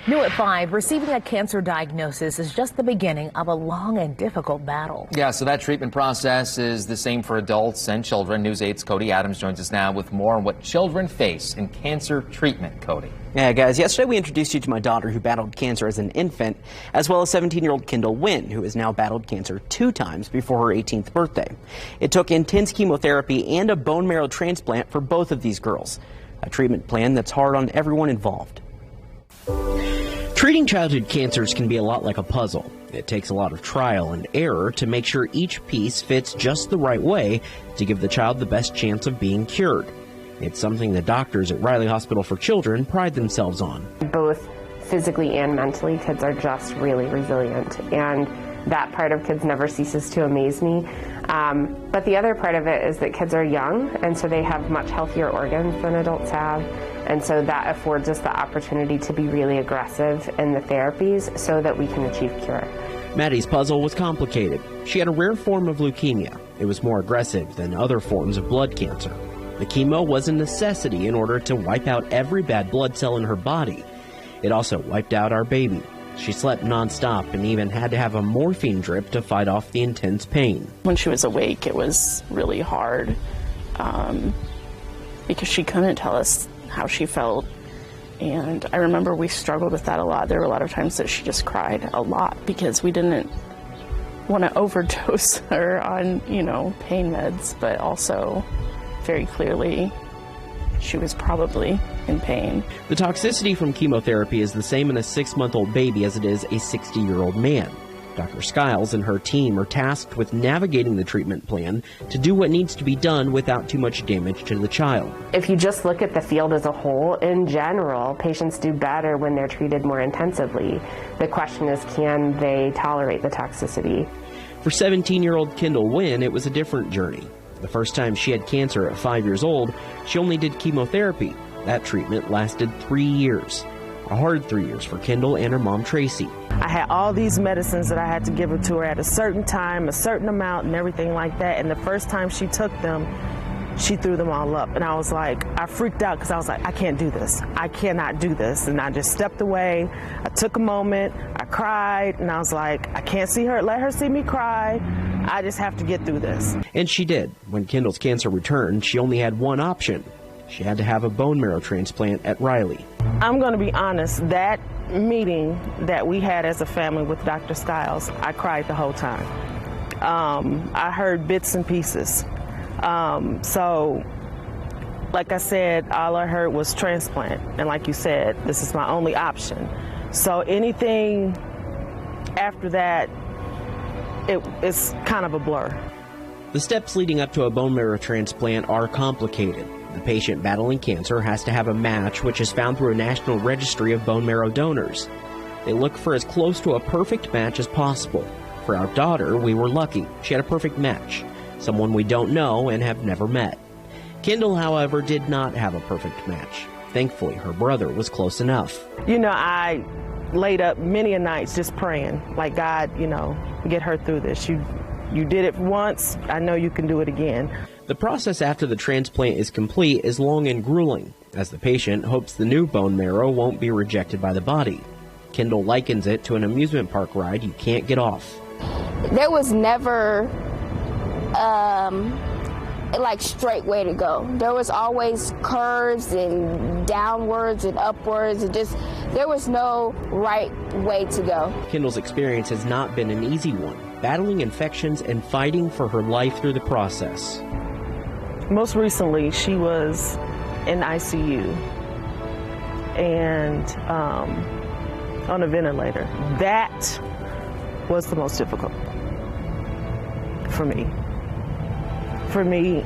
New at 5, receiving a cancer diagnosis is just the beginning of a long and difficult battle. Yeah, so that treatment process is the same for adults and children. News 8's Cody Adams joins us now with more on what children face in cancer treatment. Cody. Yeah, guys, yesterday we introduced you to my daughter who battled cancer as an infant, as well as 17-year-old Kendall Wynn, who has now battled cancer 2 times before her 18th birthday. It took intense chemotherapy and a bone marrow transplant for both of these girls, a treatment plan that's hard on everyone involved. Treating childhood cancers can be a lot like a puzzle. It takes a lot of trial and error to make sure each piece fits just the right way to give the child the best chance of being cured. It's something the doctors at Riley Hospital for Children pride themselves on. Both physically and mentally, kids are just really resilient, and that part of kids never ceases to amaze me. But the other part of it is that kids are young, and so they have much healthier organs than adults have, and so that affords us the opportunity to be really aggressive in the therapies so that we can achieve cure. Maddie's puzzle was complicated. She had a rare form of leukemia. It was more aggressive than other forms of blood cancer. The chemo was a necessity in order to wipe out every bad blood cell in her body. It also wiped out our baby. She slept nonstop and even had to have a morphine drip to fight off the intense pain. When she was awake, it was really hard because she couldn't tell us how she felt. And I remember we struggled with that a lot. There were a lot of times that she just cried a lot because we didn't want to overdose her on, pain meds, but also very clearly she was probably in pain. The toxicity from chemotherapy is the same in a 6-month-old baby as it is a 60-year-old man. Dr. Skiles and her team are tasked with navigating the treatment plan to do what needs to be done without too much damage to the child. If you just look at the field as a whole, in general, patients do better when they're treated more intensively. The question is, can they tolerate the toxicity? For 17-year-old Kendall Wynn, it was a different journey. The first time she had cancer at 5 years old, she only did chemotherapy. That treatment lasted 3 years. A hard 3 years for Kendall and her mom, Tracy. I had all these medicines that I had to give her to her at a certain time, a certain amount, and everything like that. And the first time she took them, she threw them all up. And I was like, I freaked out because I was like, I can't do this. I cannot do this. And I just stepped away. I took a moment. I cried. And I was like, I can't see her. Let her see me cry. I just have to get through this. And she did. When Kendall's cancer returned, she only had one option. She had to have a bone marrow transplant at Riley. I'm going to be honest, that meeting that we had as a family with Dr. Skiles, I cried the whole time. I heard bits and pieces. So, like I said, all I heard was transplant. And like you said, this is my only option. So anything after that, it's kind of a blur. The steps leading up to a bone marrow transplant are complicated. The patient battling cancer has to have a match, which is found through a national registry of bone marrow donors. They look for as close to a perfect match as possible. For our daughter, we were lucky. She had a perfect match, someone we don't know and have never met. Kendall, however, did not have a perfect match. Thankfully, her brother was close enough. I laid up many a nights just praying, like, God, get her through this. You did it once, I know you can do it again. The process after the transplant is complete is long and grueling, as the patient hopes the new bone marrow won't be rejected by the body. Kendall likens it to an amusement park ride you can't get off. There was never straight way to go. There was always curves and downwards and upwards, and there was no right way to go. Kendall's experience has not been an easy one, battling infections and fighting for her life through the process. Most recently, she was in ICU and on a ventilator. That was the most difficult for me.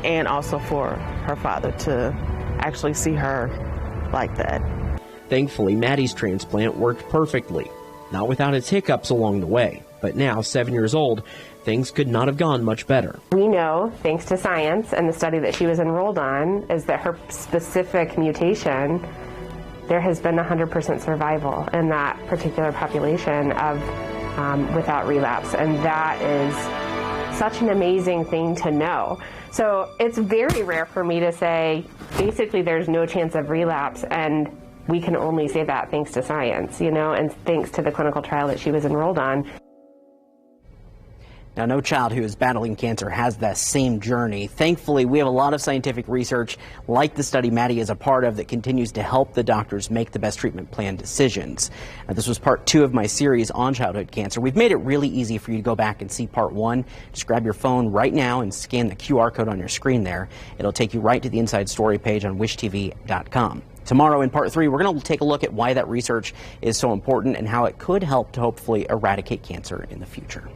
And also for her father to actually see her like that. Thankfully, Maddie's transplant worked perfectly, not without its hiccups along the way. But now, 7 years old, things could not have gone much better. We know, thanks to science and the study that she was enrolled on, is that her specific mutation, there has been 100% survival in that particular population of without relapse. And that is such an amazing thing to know. So it's very rare for me to say, basically there's no chance of relapse, and we can only say that thanks to science, and thanks to the clinical trial that she was enrolled on. Now, no child who is battling cancer has that same journey. Thankfully, we have a lot of scientific research, like the study Maddie is a part of, that continues to help the doctors make the best treatment plan decisions. Now, this was part 2 of my series on childhood cancer. We've made it really easy for you to go back and see part 1. Just grab your phone right now and scan the QR code on your screen there. It'll take you right to the Inside Story page on wishtv.com. Tomorrow in part 3, we're going to take a look at why that research is so important and how it could help to hopefully eradicate cancer in the future.